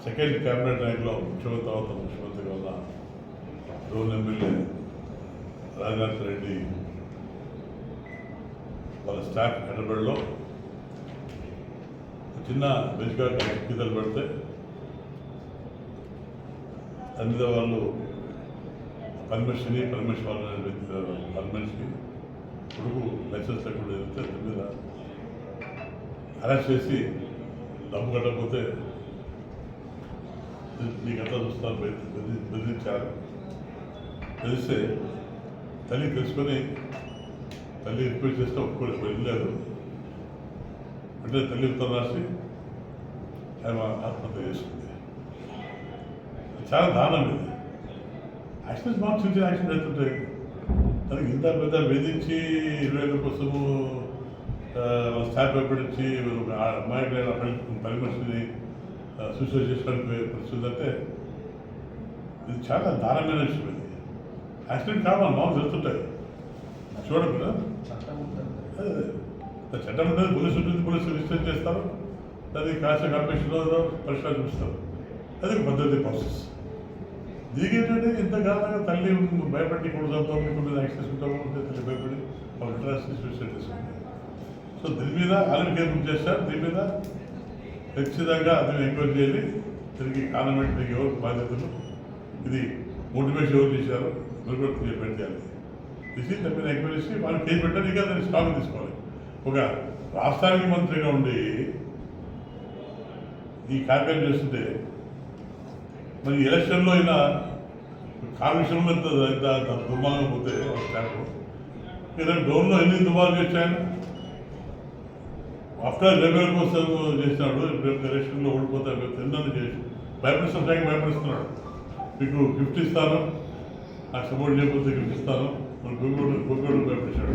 Second cabinet ర్యాంక్లో ముఖ్యమంత్రి తర్వాత ముఖ్యమంత్రిగా ఉన్న రూరల్ ఎమ్మెల్యే రాజనాథ్ రెడ్డి వాళ్ళ స్టాఫ్ హైదరాబాద్లో చిన్న బెంచ్గా గీతలు పెడితే దాని మీద వాళ్ళు పరమేశ్వరి పరమేశ్వరి కొడుకు లైసెన్స్ లేకుండా వెళ్తే దాని మీద అరెస్ట్ చేసి డబ్బు కట్టకపోతే నీకంతా చూస్తారు బెదిరించారు. తెలిస్తే తల్లి తెలుసుకొని తల్లి రిక్వెస్ట్ చేస్తే ఒప్పుకోలేదు, వెళ్ళలేదు. అంటే తల్లి ఉత్తరం రాసి ఆమె ఆత్మహత్య చేసుకుంది. చాలా దారుణం ఇది. యాక్సిడెంట్స్ మాకు చూసిన యాక్సిడెంట్ అవుతుంటాయి. తనకి ఇంత పెద్ద వేధించి 20,000 కోసము స్టాఫ్ భయపడించి అమ్మాయి పరిమర్శని సూసైడ్ చేసుకోవడానికి పరిస్థితి అంటే ఇది చాలా దారుణమైన విషయం. ఇది యాక్సిడెంట్ కావాలి మాకు తెలుస్తుంటాయి. చూడండి కదా చట్టం ఉంటుంది, పోలీసు ఉంటుంది, పోలీసులు రిజిస్టర్ చేస్తారు, దాన్ని కాస్త కమిషన్లో పరిష్కారం చూపిస్తారు. అది ఒక పద్ధతి ప్రాసెస్. దీనికి ఏంటంటే ఇంతకాలంగా తల్లి భయపడి కొడుతాం మీద యాక్సెస్ ఉంటాము అంటే తల్లి భయపడి వాళ్ళు ఇంట్రెస్ట్ సూసైడ్ చేసుకుంటారు. సో దీని మీద ఆల్రెడీ కేర్ బుక్ చేస్తారు. దీని మీద ఖచ్చితంగా అది ఎంక్వైరీ చేయాలి. తిరిగి కాన్వెంట్ ఎవరు బాధ్యతలు, ఇది మోటివేషన్ ఎవరు చేశారు మీరు కూడా పెట్టాలి. తీసి దాని మీద ఎంక్వైరీ చేసి వాళ్ళు కేసు పెట్టాలి. ఇంకా దాన్ని స్టాక్ తీసుకోవాలి. ఒక రాష్ట్రానికి మంత్రిగా ఉండి ఈ కార్యక్రమం చేస్తుంటే మరి ఎలక్షన్లో అయినా కాలుష్యంలో ఎంత దుర్మార్గం పోతే స్టాఫ్ మీరు డోర్లో ఎన్ని దుమార్లు చేశాను. ఆఫ్టర్ రెవెన్యూ కోసం చేసినాడు. ఎలక్షన్లో ఓడిపోతే తిన్నది చేసి భయపడిస్తున్న టైం భయపడిస్తున్నాడు. మీకు గిఫ్ట్ ఇస్తాను, నాకు సపోర్ట్ చేయకపోతే గిఫ్ట్ ఇస్తాను. మన గొంగోడు భయపడిచాడు.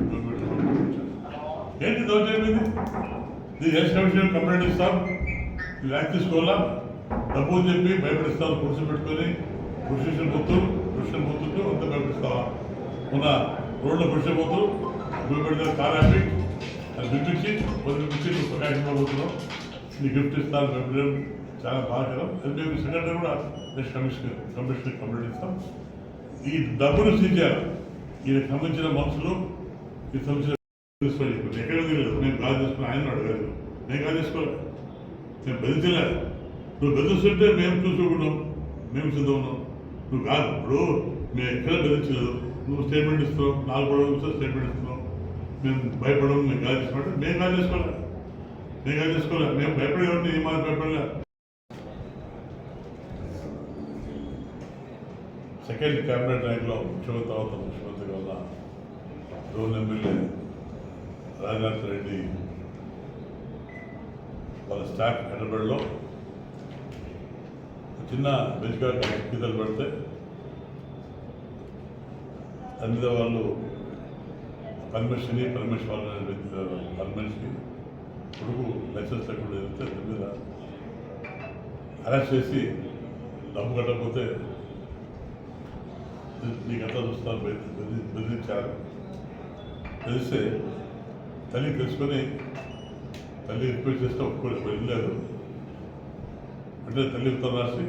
ఏంటి దౌర్జన్యం? ఇది ఎలక్షన్ కమిషన్ కంప్లైంట్ ఇస్తాం, ఇది యాక్ట్ తీసుకోవాలా, డబ్బు చెప్పి భయపడిస్తాను. పురుషులు పెట్టుకొని పురుషులు పోతుంటూ అంత భయపడిస్తావా? మొన్న రోడ్లో పురుషులు పోతూ భయపడితే కార్ ఆపి అది పిలిపించి నువ్వు ప్రకాశంలో పోతున్నావు, నీ గిఫ్ట్ ఇస్తాను భయపడడం చాలా బాధాకరం. అది మేము సెకండరీ కూడా నెక్స్ట్ కమిషన్ కంప్లైంట్ ఇస్తాం. ఈ డబ్బును సీజారు ఈయనకు సంబంధించిన మనుషులు ఈ సంబంధించిన ఎక్కడ తెలియదు. నేను కాల్ చేసుకుని ఆయన అడగలేదు, నేను కాల్ చేసుకోలేదు, నేను బెదిరించలేదు. నువ్వు బెదిరిస్తుంటే మేము చూసుకున్నాం, మేము సిద్ధం ఉన్నాం. నువ్వు కాదు, ఇప్పుడు మేము ఎక్కడ బెదిరించలేదు. నువ్వు స్టేట్మెంట్ ఇస్తున్నావు, 4 రోజులు స్టేట్మెంట్ ఇస్తున్నావు, మేము భయపడము, మేము కాల్ చేసుకుంటే మేము కాల్ చేసుకోలేదు. మేము భయపడేవాడిని ఏ మాత్రం భయపడలే. సెకండ్ క్యాబినెట్ ర్యాంక్లో ముఖ్యమంత్రి తర్వాత ముఖ్యమంత్రిగా ఉన్న రూరల్ ఎమ్మెల్యే రాజనాథ్ రెడ్డి వాళ్ళ స్టాఫ్ హైదరాబాద్లో చిన్న బెంచ్గా గీతలు పెడితే దాని మీద వాళ్ళు పరమేశ్వరి కొడుకు లైసెన్స్ లేకుండా వెళ్తే దాని మీద అరెస్ట్ చేసి డబ్బు కట్టకపోతే నీకంతా చూస్తారు బెదిరించారు. తెలిస్తే తల్లి తెలుసుకొని తల్లి రిక్వెస్ట్ చేస్తే ఒప్పుకోలేదు, వెళ్ళలేదు. అంటే తల్లి ఉత్తరం రాసి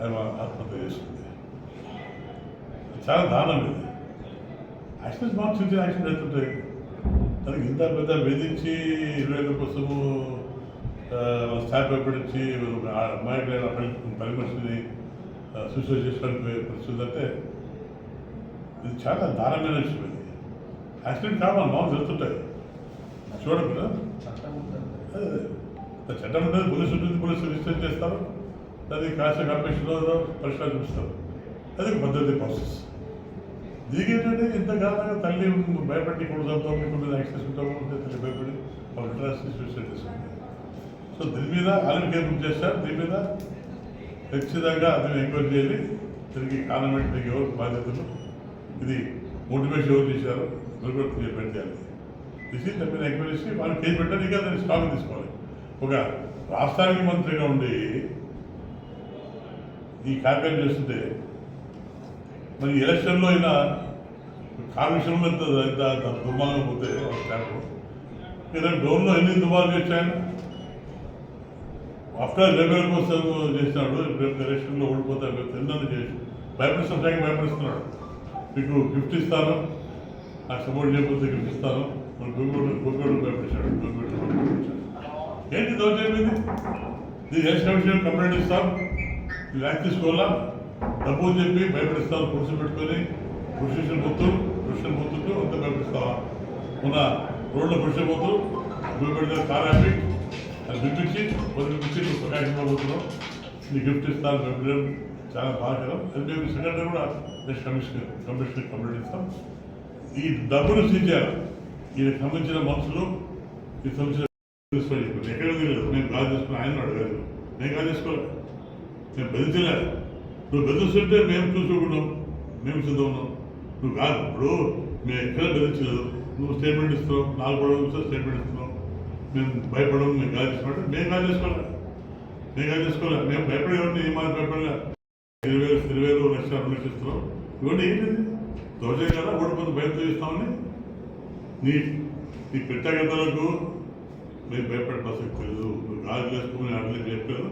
ఆమె ఆత్మహత్య చేసుకుంది. చాలా దారుణం ఇది. యాక్సిడెంట్స్ మాకు చూసిన యాక్సిడెంట్ అవుతుంటాయి. తనకి ఇంత పెద్ద వేధించి 20,000 కోసము స్టాఫ్ భయపడించి అమ్మాయి పరిమర్శని సూసైడ్ చేసుకోవడానికి పరిస్థితి అంటే ఇది చాలా దారుణమైన విషయం. ఇది యాక్సిడెంట్ కావాలి మాకు తెలుస్తుంటాయి. చూడండి కదా చట్టం ఉంటుంది, పోలీసు ఉంటుంది, పోలీసులు రిజిస్టర్ చేస్తారు, దాన్ని కాస్త కమిషన్లో పరిష్కారం చూపిస్తారు. అది ఒక పద్ధతి ప్రాసెస్. దీనికి ఏంటంటే ఇంతకాలంగా తల్లి భయపడి కొడుతాం మీద యాక్సెస్ ఉంటాము అంటే తల్లి భయపడి వాళ్ళ ఇంట్రెస్ట్ సూసైడ్ చేసుకుంటారు. సో దీని మీద ఆల్రెడీ కేర్ బుక్ చేస్తారు. దీని మీద ఖచ్చితంగా అది ఎంక్వైరీ చేయాలి. తిరిగి కాన్వెంట్ ఎవరు బాధ్యతలు, ఇది మోటివేషన్ ఎవరు చేశారు మీరు కూడా పెట్టాలి. తీసి దాని మీద ఎంక్వైరీ చేసి వాళ్ళు కేసు పెట్టాలి. ఇంకా దాన్ని స్టాక్ తీసుకోవాలి. ఒక రాష్ట్రానికి మంత్రిగా ఉండి ఈ కార్యక్రమం చేస్తుంటే మరి ఎలక్షన్లో అయినా కాలుష్యంలో ఎంత దుర్మార్గం పోతే స్టాఫ్ మీరు డోర్లో ఎన్ని దుమార్లు చేశాను. ఆఫ్టర్ రెబెల్ కోసం చేసినాడు. రేపు ఎలక్షన్లో ఓడిపోతా తిన్నాను చేసి భయపడిస్తున్న శాఖ భయపడిస్తున్నాడు. మీకు గిఫ్ట్ ఇస్తాను, నాకు సపోర్ట్ చేయకపోతే గిఫ్ట్ ఇస్తాను. మన గోగోడు భయపడిచాడు. ఏంటి దౌర్జన్యం? ఇది ఎలక్షన్ కమిషన్ కంప్లైంట్ ఇస్తాం, ల్యాక్ తీసుకోవాలా, డబ్బులు చెప్పి భయపడిస్తాను. పురుషులు పెట్టుకొని పురుషులు పోతుంటూ అంతా భయపడిస్తావా? ఉన్న రోడ్లో పురుషులు పోతూ భయపడితే కార్ ఆపి అది పిలిపించి నువ్వు ప్రకాశంలో పోతున్నావు, నీ గిఫ్ట్ ఇస్తాను భయపడడం చాలా బాగా. అది మేము సెకండరీ కూడా నెక్స్ట్ కమిషన్ కంప్లైంట్ ఇస్తాం. ఈ డబ్బులు సీజారు ఈయనకు సంబంధించిన మనుషులు ఈ సంబంధించిన ఎక్కడ తెలియదు. నేను కాల్ చేసుకుని ఆయన అడగలేదు, నేను కాల్ చేసుకోలేదు, నేను బెదిరించలేదు. నువ్వు బెదిరిస్తుంటే మేము చూసుకున్నాం, మేము సిద్ధం ఉన్నాం. నువ్వు కాదు, ఇప్పుడు మేము ఎక్కడ బెదిరించలేదు. నువ్వు స్టేట్మెంట్ ఇస్తున్నావు, 4 రోజులు స్టేట్మెంట్ ఇస్తున్నావు, మేము భయపడము, మేము కాల్ చేసుకుంటే మేము కాల్ చేసుకోలేదు. మేము భయపడేవాడిని ఈ మాట భయపడలే. 20,000 లక్షలు ఇస్తున్నాం. ఇవన్నీ ఏంటిది? దోషం కదా, ఓడిపోతే భయంతో ఇస్తామని నీ కృతజ్ఞతలకు మేము భయపడే ప్రసక్తి లేదు. నువ్వు గాలి చేసుకుని అట్లే చెప్పలేదు.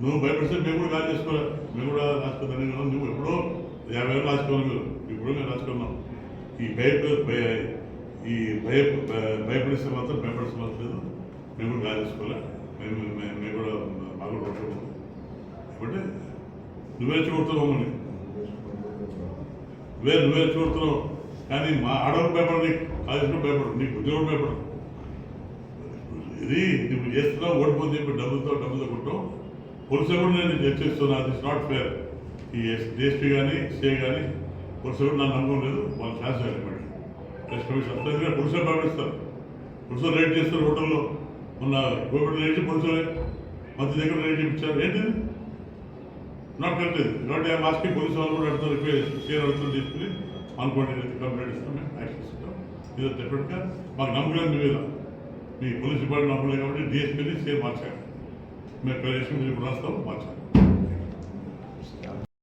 నువ్వు భయపడితే మేము కూడా గాలి చేసుకోవాలి, మేము కూడా రాసుకోవాలి. నువ్వు ఎప్పుడో 50,000 రాసుకోవాలి, మీరు ఇప్పుడు మేము రాసుకున్నాం. భయపడిస్తే మాత్రం భయపడిస్తే మాత్రం లేదు. మేము కూడా గాలి చేసుకోవాలి, మేము కూడా మాకు కూడా పట్టుకోవాలి. కాబట్టి నువ్వే చూడుతున్నావు మమ్మల్ని, నువ్వే చూడుతున్నావు. కానీ మా ఆడవాళ్ళు భయపడు, నీకు కాలేజీలో భయపడు, నీకు ఉద్యోగం భయపడు. ఇది నువ్వు చేస్తున్నావు, ఓడిపోతే ఇప్పుడు డబ్బులతో కొట్టావు. పోలీసులు కూడా నేను చర్చిస్తున్నా, ఇట్స్ నాట్ ఫేర్. ఈ డిఎస్పీ కానీ సిఐ కానీ పోలీసులు కూడా నాకు నమ్మకం లేదు. వాళ్ళు ఛాన్స్ చేయాలి. ప్రెస్ కమిషన్ వస్తుంది, పోలీసులు భయపడిస్తారు. పోలీసులు రైడ్ చేస్తారు హోటల్లో. మొన్న గవర్నమెంట్ రైడ్ పోలీసులే మంచి దగ్గర రైడ్ చేయించారు. ఏంటిది? Not correct. కాబట్టి ఆ మాస్కి పోలీసు వాళ్ళు కూడా అడుగుతారు, షేర్ అడుగుతారు, తీసుకుని అనుకోండి కంప్లైంట్ ఇస్తాం, మేము యాక్షన్ ఇస్తాం. ఇది డెఫినెట్గా మాకు నమ్మకం మీద మీ పోలీస్ డిపార్ట్మెంట్ నమ్మలేదు. కాబట్టి డిఎస్పీని షేర్ మార్చాలి. మేము ఇప్పుడు రాస్తాం, మార్చాలి.